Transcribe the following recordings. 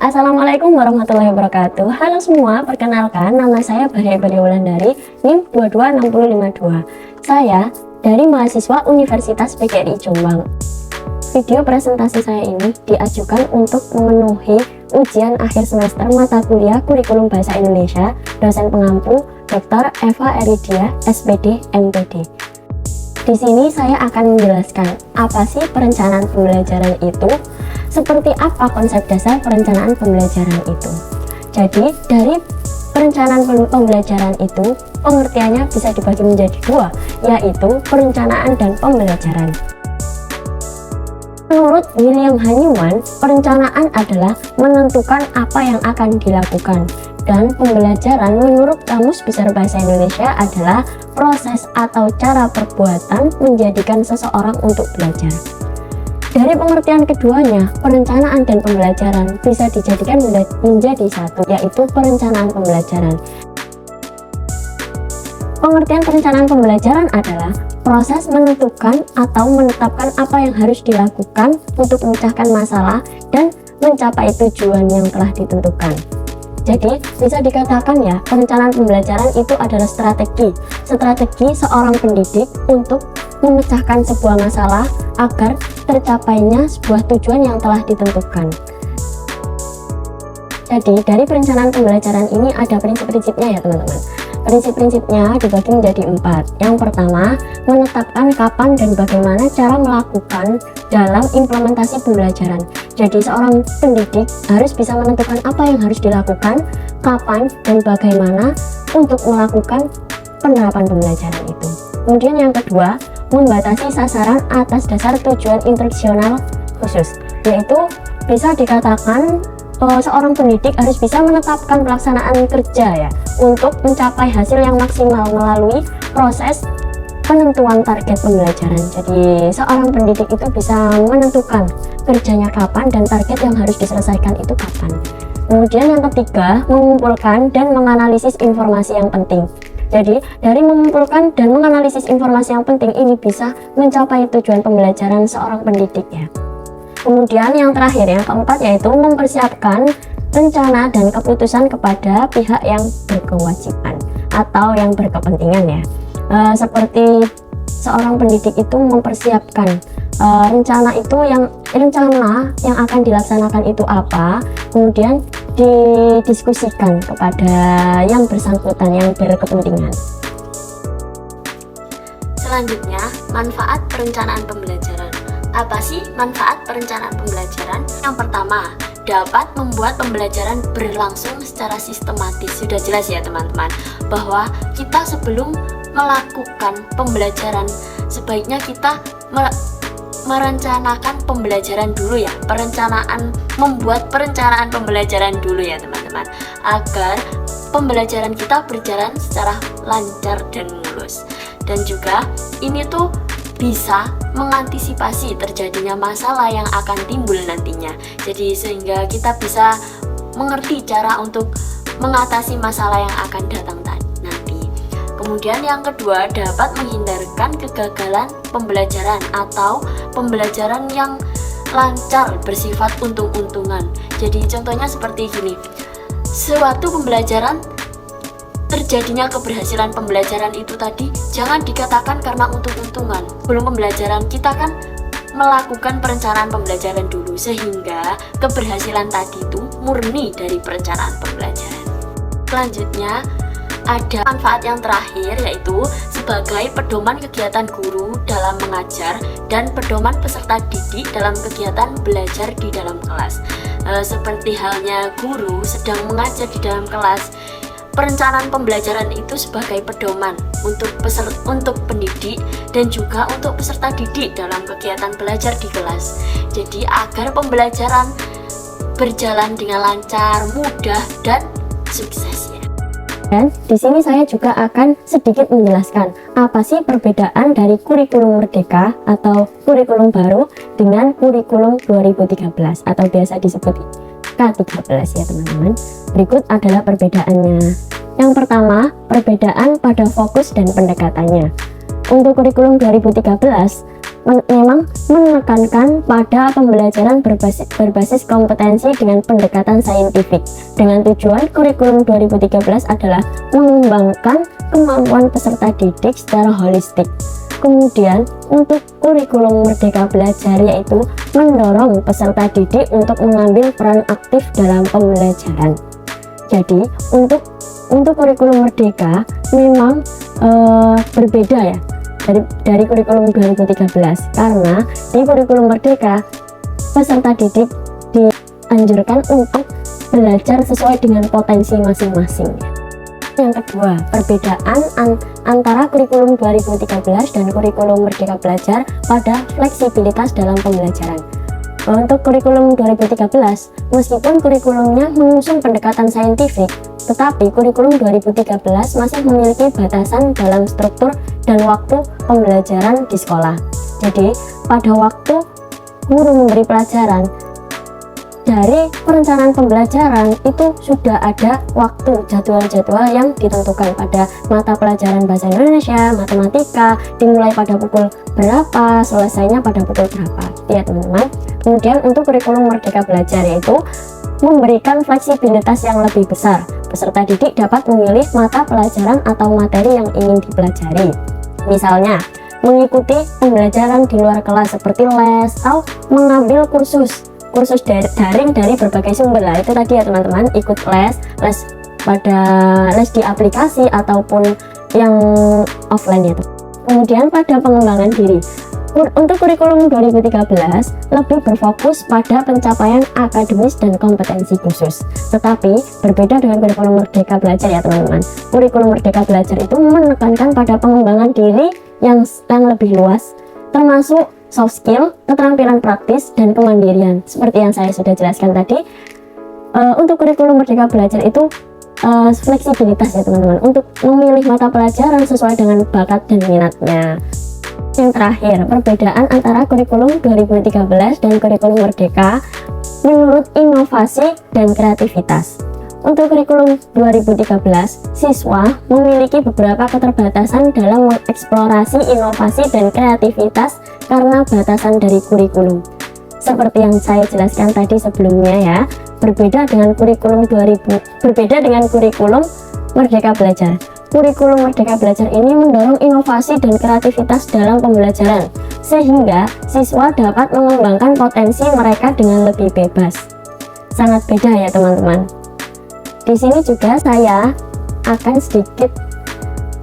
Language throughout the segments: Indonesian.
Assalamualaikum warahmatullahi wabarakatuh. Halo semua, perkenalkan nama saya Bahria Wulandari, NIM 22652. Saya dari mahasiswa Universitas PGRI Jombang. Video presentasi saya ini diajukan untuk memenuhi ujian akhir semester mata kuliah Kurikulum Bahasa Indonesia dosen pengampu Dr. Eva Eridia, SPD, MPD. Di sini saya akan menjelaskan apa sih perencanaan pembelajaran itu, seperti apa konsep dasar perencanaan pembelajaran itu. Jadi dari perencanaan pembelajaran itu pengertiannya bisa dibagi menjadi dua, yaitu perencanaan dan pembelajaran. Menurut William Hanyuman, perencanaan adalah menentukan apa yang akan dilakukan, dan pembelajaran menurut Kamus Besar Bahasa Indonesia adalah proses atau cara perbuatan menjadikan seseorang untuk belajar. Dari pengertian keduanya, perencanaan dan pembelajaran bisa dijadikan menjadi satu, yaitu perencanaan pembelajaran. Pengertian perencanaan pembelajaran adalah proses menentukan atau menetapkan apa yang harus dilakukan untuk memecahkan masalah dan mencapai tujuan yang telah ditentukan. Jadi, bisa dikatakan ya, perencanaan pembelajaran itu adalah strategi seorang pendidik untuk memecahkan sebuah masalah agar tercapainya sebuah tujuan yang telah ditentukan. Jadi, dari perencanaan pembelajaran ini ada prinsip-prinsipnya ya teman-teman. Prinsip-prinsipnya dibagi menjadi 4. Yang pertama, menetapkan kapan dan bagaimana cara melakukan dalam implementasi pembelajaran. Jadi seorang pendidik harus bisa menentukan apa yang harus dilakukan, kapan dan bagaimana untuk melakukan penerapan pembelajaran itu. Kemudian yang kedua, membatasi sasaran atas dasar tujuan instruksional khusus, yaitu bisa dikatakan seorang pendidik harus bisa menetapkan pelaksanaan kerja ya untuk mencapai hasil yang maksimal melalui proses penentuan target pembelajaran. Jadi seorang pendidik itu bisa menentukan kerjanya kapan dan target yang harus diselesaikan itu kapan. Kemudian yang ketiga, mengumpulkan dan menganalisis informasi yang penting. Jadi dari mengumpulkan dan menganalisis informasi yang penting ini bisa mencapai tujuan pembelajaran seorang pendidik ya. Kemudian yang terakhir, yang keempat, yaitu mempersiapkan rencana dan keputusan kepada pihak yang berkewajiban atau yang berkepentingan ya. Seperti seorang pendidik itu mempersiapkan rencana yang akan dilaksanakan itu apa, kemudian didiskusikan kepada yang bersangkutan, yang berkepentingan. Selanjutnya, manfaat perencanaan pembelajaran. Apa sih manfaat perencanaan pembelajaran? Yang pertama, dapat membuat pembelajaran berlangsung secara sistematis. Sudah jelas ya teman-teman, bahwa kita sebelum melakukan pembelajaran sebaiknya kita merencanakan pembelajaran dulu ya. Membuat perencanaan pembelajaran dulu ya teman-teman, agar pembelajaran kita berjalan secara lancar dan mulus. Dan juga ini tuh bisa mengantisipasi terjadinya masalah yang akan timbul nantinya. Jadi sehingga kita bisa mengerti cara untuk mengatasi masalah yang akan datang nanti. Kemudian yang kedua, dapat menghindarkan kegagalan pembelajaran atau pembelajaran yang lancar bersifat untung-untungan. Jadi contohnya seperti gini, suatu pembelajaran terjadinya keberhasilan pembelajaran itu tadi jangan dikatakan karena untung-untungan. Sebelum pembelajaran kita kan melakukan perencanaan pembelajaran dulu, sehingga keberhasilan tadi itu murni dari perencanaan pembelajaran. Selanjutnya ada manfaat yang terakhir, yaitu sebagai pedoman kegiatan guru dalam mengajar dan pedoman peserta didik dalam kegiatan belajar di dalam kelas. Seperti halnya guru sedang mengajar di dalam kelas, perencanaan pembelajaran itu sebagai pedoman untuk pendidik dan juga untuk peserta didik dalam kegiatan belajar di kelas. Jadi agar pembelajaran berjalan dengan lancar, mudah, dan sukses ya. Dan di sini saya juga akan sedikit menjelaskan apa sih perbedaan dari kurikulum merdeka atau kurikulum baru dengan kurikulum 2013 atau biasa disebut K13 ya teman-teman. Berikut adalah perbedaannya. Yang pertama, perbedaan pada fokus dan pendekatannya. Untuk kurikulum 2013, memang menekankan pada pembelajaran berbasis kompetensi dengan pendekatan saintifik. Dengan tujuan kurikulum 2013 adalah mengembangkan kemampuan peserta didik secara holistik. Kemudian untuk kurikulum Merdeka Belajar yaitu mendorong peserta didik untuk mengambil peran aktif dalam pembelajaran. Jadi untuk kurikulum Merdeka memang berbeda ya dari kurikulum 2013, karena di kurikulum Merdeka peserta didik dianjurkan untuk belajar sesuai dengan potensi masing-masing. Yang kedua, perbedaan antara kurikulum 2013 dan kurikulum Merdeka Belajar pada fleksibilitas dalam pembelajaran. Untuk kurikulum 2013, meskipun kurikulumnya mengusung pendekatan saintifik, tetapi kurikulum 2013 masih memiliki batasan dalam struktur dan waktu pembelajaran di sekolah. Jadi, pada waktu guru memberi pelajaran, dari perencanaan pembelajaran itu sudah ada waktu jadwal-jadwal yang ditentukan pada mata pelajaran bahasa Indonesia, matematika, dimulai pada pukul berapa, selesainya pada pukul berapa, ya teman-teman. Kemudian untuk kurikulum Merdeka Belajar yaitu memberikan fleksibilitas yang lebih besar. Peserta didik dapat memilih mata pelajaran atau materi yang ingin dipelajari. Misalnya, mengikuti pembelajaran di luar kelas seperti les atau mengambil kursus daring dari berbagai sumber. Lah itu tadi ya teman-teman, ikut les di aplikasi ataupun yang offline ya. Kemudian pada pengembangan diri, untuk kurikulum 2013 lebih berfokus pada pencapaian akademis dan kompetensi khusus. Tetapi berbeda dengan kurikulum Merdeka Belajar ya teman-teman. Kurikulum Merdeka Belajar itu menekankan pada pengembangan diri yang lebih luas, termasuk soft skill, keterampilan praktis, dan kemandirian. Seperti yang saya sudah jelaskan tadi, untuk kurikulum Merdeka Belajar itu fleksibilitas ya teman-teman, untuk memilih mata pelajaran sesuai dengan bakat dan minatnya. Yang terakhir, perbedaan antara kurikulum 2013 dan kurikulum Merdeka menurut inovasi dan kreativitas. Untuk kurikulum 2013, siswa memiliki beberapa keterbatasan dalam mengeksplorasi inovasi dan kreativitas karena batasan dari kurikulum. Seperti yang saya jelaskan tadi sebelumnya ya, berbeda dengan kurikulum Merdeka Belajar. Kurikulum Merdeka Belajar ini mendorong inovasi dan kreativitas dalam pembelajaran, sehingga siswa dapat mengembangkan potensi mereka dengan lebih bebas. Sangat beda ya teman-teman. Di sini juga saya akan sedikit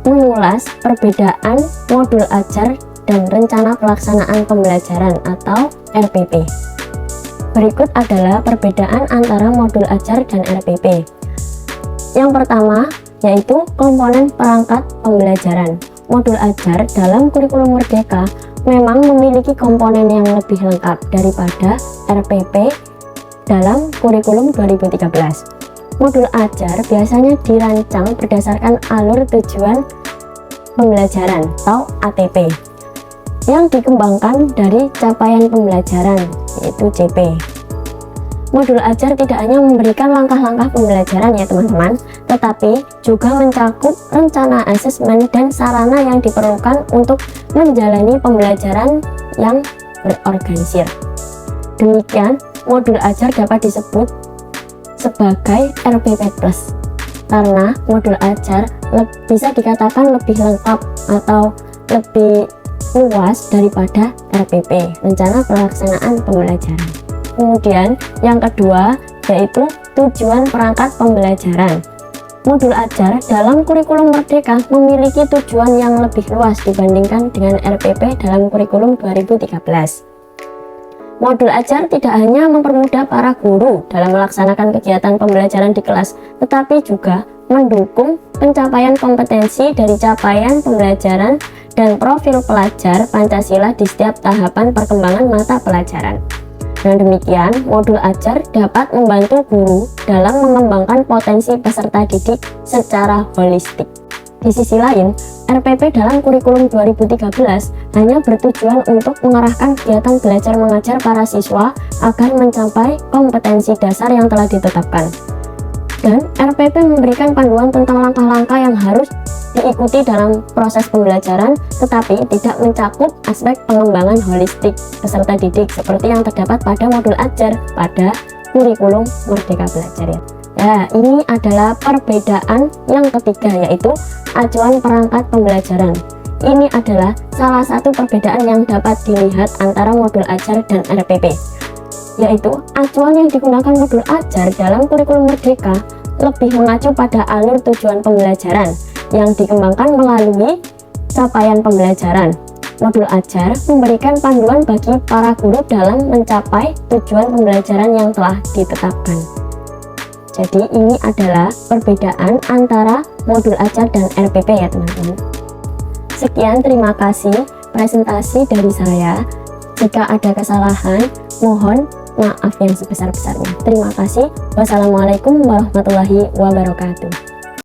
mengulas perbedaan modul ajar dan rencana pelaksanaan pembelajaran atau RPP. Berikut adalah perbedaan antara modul ajar dan RPP. Yang pertama yaitu komponen perangkat pembelajaran. Modul ajar dalam kurikulum Merdeka memang memiliki komponen yang lebih lengkap daripada RPP dalam kurikulum 2013. Modul ajar biasanya dirancang berdasarkan alur tujuan pembelajaran atau ATP yang dikembangkan dari capaian pembelajaran yaitu CP. Modul ajar tidak hanya memberikan langkah-langkah pembelajaran ya teman-teman, tetapi juga mencakup rencana asesmen dan sarana yang diperlukan untuk menjalani pembelajaran yang berorganisir. Demikian, modul ajar dapat disebut sebagai RPP Plus karena modul ajar bisa dikatakan lebih lengkap atau lebih luas daripada RPP, rencana pelaksanaan pembelajaran. Kemudian yang kedua yaitu tujuan perangkat pembelajaran. Modul ajar dalam kurikulum Merdeka memiliki tujuan yang lebih luas dibandingkan dengan RPP dalam kurikulum 2013. Modul ajar tidak hanya mempermudah para guru dalam melaksanakan kegiatan pembelajaran di kelas, tetapi juga mendukung pencapaian kompetensi dari capaian pembelajaran dan profil pelajar Pancasila di setiap tahapan perkembangan mata pelajaran. Dengan demikian, modul ajar dapat membantu guru dalam mengembangkan potensi peserta didik secara holistik. Di sisi lain, RPP dalam kurikulum 2013 hanya bertujuan untuk mengarahkan kegiatan belajar mengajar para siswa agar mencapai kompetensi dasar yang telah ditetapkan. Dan RPP memberikan panduan tentang langkah-langkah yang harus diikuti dalam proses pembelajaran, tetapi tidak mencakup aspek pengembangan holistik peserta didik seperti yang terdapat pada modul ajar pada kurikulum Merdeka Belajar ya. Ya, ini adalah perbedaan yang ketiga, yaitu acuan perangkat pembelajaran. Ini adalah salah satu perbedaan yang dapat dilihat antara modul ajar dan RPP, yaitu acuan yang digunakan modul ajar dalam kurikulum Merdeka lebih mengacu pada alur tujuan pembelajaran yang dikembangkan melalui capaian pembelajaran. Modul ajar memberikan panduan bagi para guru dalam mencapai tujuan pembelajaran yang telah ditetapkan. Jadi ini adalah perbedaan antara modul ajar dan RPP ya teman-teman. Sekian, terima kasih presentasi dari saya. Jika ada kesalahan, mohon maaf yang sebesar-besarnya. Terima kasih. Wassalamualaikum warahmatullahi wabarakatuh.